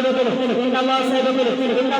سيبطل إن الله سيبطل إن الله سيبطل إن الله سيبطل إن الله سيبطل إن الله سيبطل إن الله سيبطل سيبطل سيبطل سيبطل سيبطل سيبطل سيبطل السحر إن الله سيبطل السحر إن الله سيبطل السحر إن الله سيبطل السحر إن الله سيبطل السحر إن الله سيبطل السحر إن الله سيبطل السحر إن الله سيبطل السحر إن الله سيبطل السحر إن الله سيبطل السحر إن الله سيبطل السحر إن الله سيبطل السحر إن الله سيبطل السحر إن الله سيبطل السحر إن الله سيبطل السحر إن الله سيبطل السحر إن الله سيبطل السحر إن الله سيبطل السحر إن الله سيبطل السحر إن الله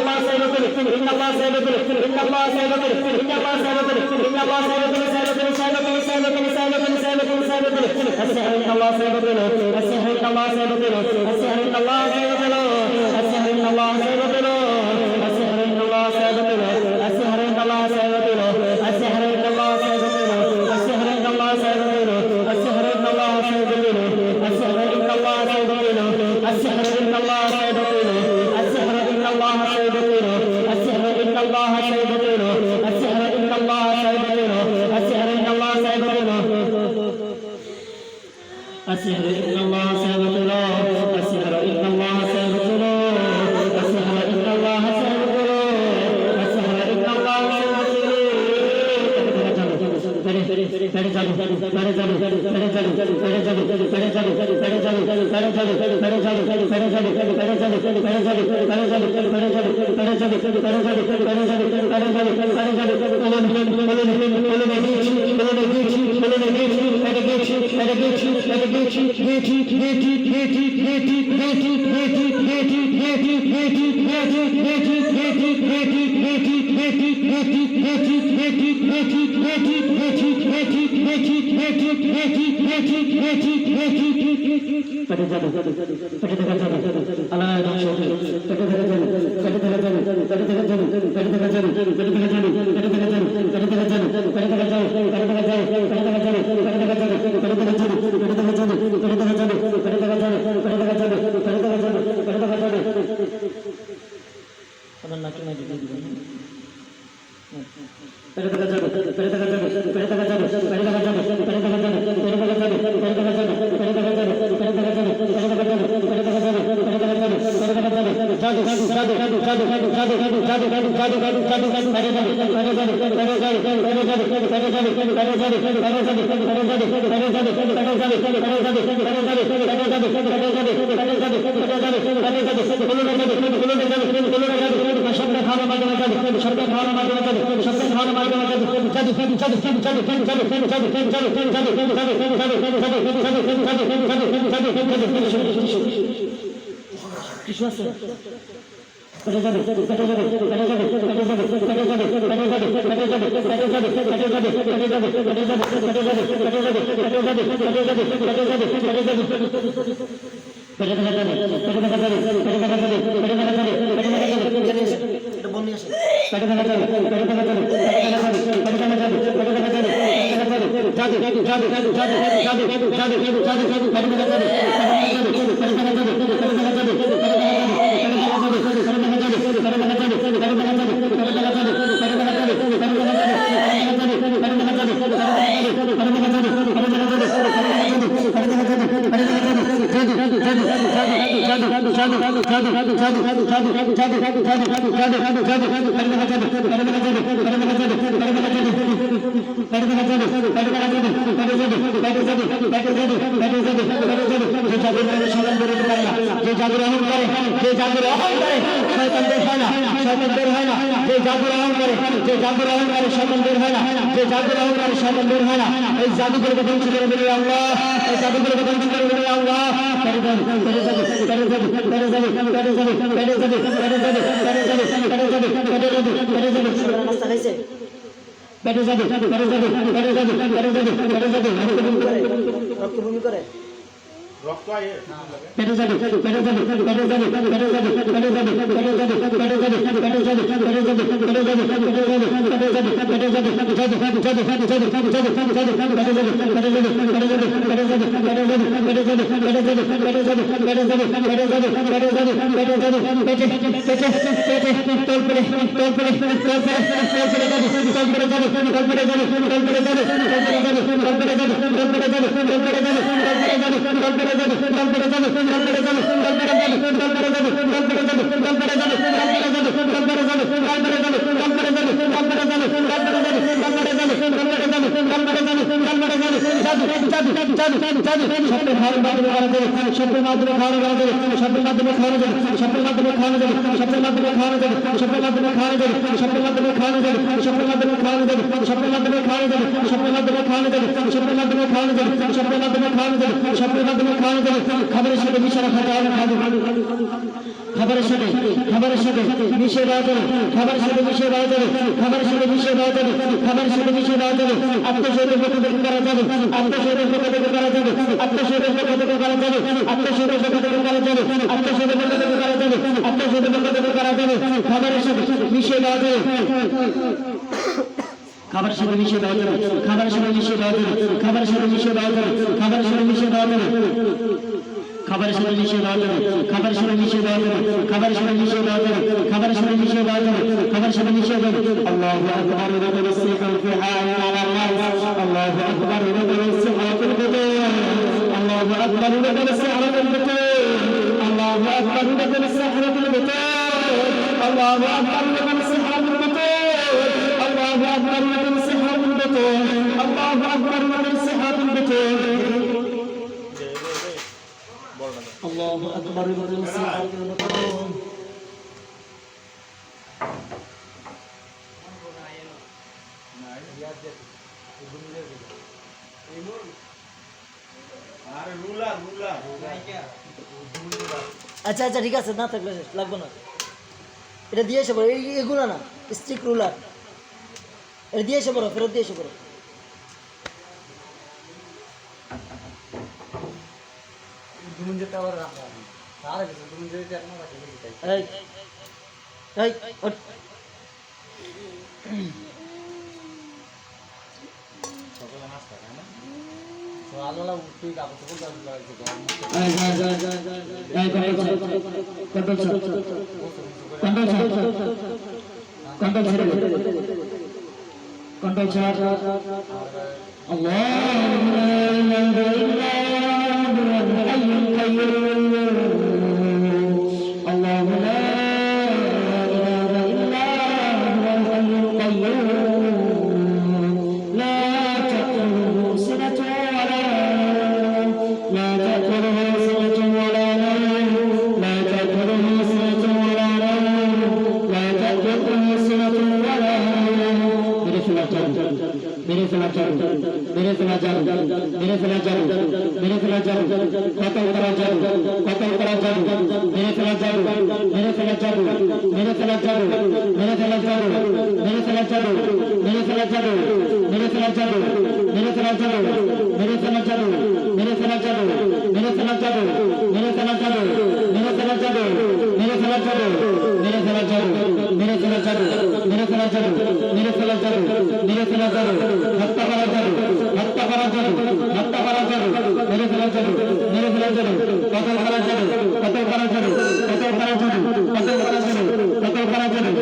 জাদু জাদু স্বপ্নের খাওয়ার মাধ্যমে খাওয়ানো যাবে স্বপ্নের মাধ্যমে খাওয়ানো যাবে স্বপ্নের মাধ্যমে খাওয়ানো যাবে স্বপ্নের মাধ্যমে খাওয়ানো যাবে স্বপ্নের মাধ্যমে খাওয়ানো যাবে স্বপ্নের মাধ্যমে খাওয়ানো যাবে স্বপ্নের মাধ্যমে খাওয়ানো যাবে স্বপ্নের মাধ্যমে খাওয়ানো যাবে স্বপ্নের মাধ্যমে খাওয়ানো যাবে স্বপ্নের মাধ্যমে খাওয়ানো যাবে স্বপ্নের মাধ্যমে খাওয়ানো যাবে স্বপ্নের মাধ্যমে খাওয়ানো যাবে স্বপ্নের মাধ্যমে খাওয়ানো যাবে খাবারের সাথে মিশে রাখা যাবে খাবারের সাথে মিশে দেওয়া যাবে খাবারের সাথে মিশে দেওয়া যাবে খাবারের সাথে মিশে দেওয়া যাবে খাবারের সাথে মিশে দেওয়া যাবে আত্মশহীদের পক্ষ থেকে করা যাবে আত্মশহীদের পক্ষ থেকে করা যাবে আত্মশহীদের পক্ষ থেকে করা যাবে আত্মশহীদের পক্ষ থেকে করা যাবে আত্মশহীদের পক্ষ থেকে করা যাবে আত্মশহীদের পক্ষ থেকে করা যাবে খাবারের সাথে মিশে দেওয়া যাবে খাবারের সাথে মিশে দেওয়া যাবে খাবারের সাথে মিশে দেওয়া যাবে খাবারের সাথে মিশে দেওয়া যাবে খাবারের সাথে মিশে দেওয়া যাবে খাবারের সাথে মিশে দেওয়া যাবে খাবারের সাথে মিশে দেওয়া যাবে খাবারের সাথে মিশে দেওয়া যাবে খাবারের সাথে মিশে দেওয়া যাবে খাবারের সাথে মিশে দেওয়া যাবে আল্লাহু আকবার ওয়া তাসবিহু ফি আলা নাস আল্লাহু আকবার ওয়া তাসবিহু ফিল বুতুন আল্লাহু আকবার ওয়া তাসবিহু ফিল বুতুন আল্লাহু আকবার ওয়া তাসবিহু ফিল বুতুন আল্লাহু আকবার ওয়া তাসবিহু ফিল বুতুন আল্লাহু আকবার ওয়া তাসবিহু ফিল বুতুন আল্লাহু আকবার ওয়া তাসবিহু ফিল বুতুন الله أكبر আচ্ছা আচ্ছা ঠিক আছে না থাকলে লাগবে না এটা দিয়ে এসে পড়ো এগুলো না স্টিক রুলার এটা দিয়ে এসে পড়ো ফেরত দিয়ে এসে পড়ো দুমুনজেটা আবার রাখা আর কিছু দুমুনজেটা এখন রাখা দিই এই এই ওঠ সকালে নাস্তা খায় না তো আলোলা উঠে কাপড় চোপড় গাছ লাগাইছে তো मेरे खिलाफ जाओ मेरे खिलाफ जाओ मेरे खिलाफ जाओ मेरे खिलाफ जाओ कतल करा जाओ कतल करा जाओ मेरे खिलाफ जाओ मेरे खिलाफ जाओ मेरे खिलाफ जाओ मेरे खिलाफ जाओ मेरे खिलाफ जाओ मेरे खिलाफ जाओ मेरे खिलाफ जाओ मेरे खिलाफ जाओ मेरे खिलाफ जाओ मेरे खिलाफ जाओ मेरे खिलाफ जाओ मेरे खिलाफ जाओ मेरे खिलाफ जाओ मेरे खिलाफ जाओ मेरे खिलाफ जाओ मेरे खिलाफ जाओ मेरे खिलाफ जाओ मेरे खिलाफ जाओ मेरे खिलाफ जाओ हत्या करा जाओ हत्या करा जाओ हत्या करा जाओ मेरे खिलाफ जाओ मेरे खिलाफ जाओ कतल करा जाओ कतल करा जाओ कतल करा जाओ कतल करा जाओ कतल करा जाओ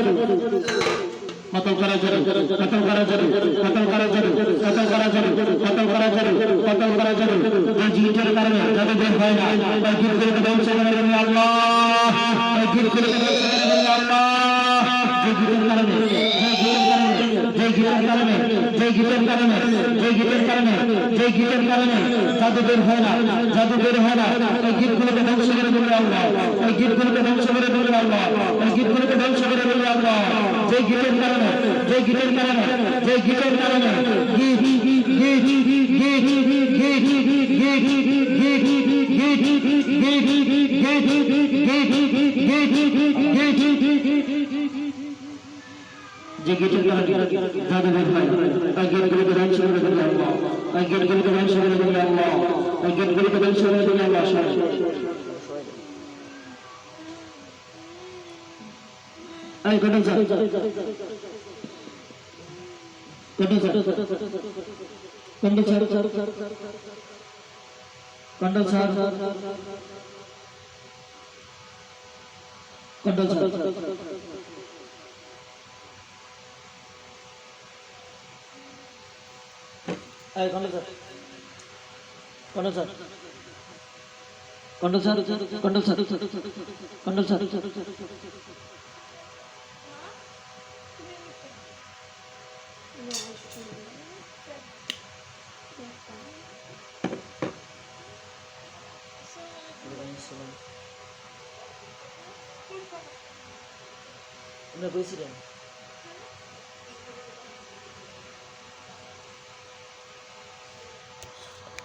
कतल करा जाओ कतल करा जाओ कतल करा जाओ कतल करा जाओ कतल करा जाओ कतल करा जाओ এই জিনের কারণে যাতে বের হয় না এই জিনকে ধ্বংস করে দেবেন আল্লাহ এই জিনকে ধ্বংস করে দেবেন আল্লাহ এই জিনের কারণে এই গীতের কারণে এই গীতের কারণে এই গীতের কারণে এই গীতের কারণে জাদু বের হয় না জাদু বের হয় না এই গীতগুলোকে ধ্বংস করে দেবে আল্লাহ এই গীতগুলোকে ধ্বংস করে দেবে আল্লাহ এই গীতগুলোকে ধ্বংস করে দেবে আল্লাহ যে গীতের কারণে যে গীতের কারণে যে গীতের কারণে গীত গীত গীত গীত গীত যে গীতের কারণে জাদু বের হয় এই গীতগুলোকে ধ্বংস করে দেবে আল্লাহ এই গীতগুলোকে ধ্বংস করে দেবে আল্লাহ এই গীতগুলোকে ধ্বংস করে দেবে আল্লাহ এই কত স্যার কত স্যার কত স্যার কত স্যার কত স্যার এই কত স্যার কত স্যার কত স্যার কত স্যার কত স্যার আমরা কইছিলাম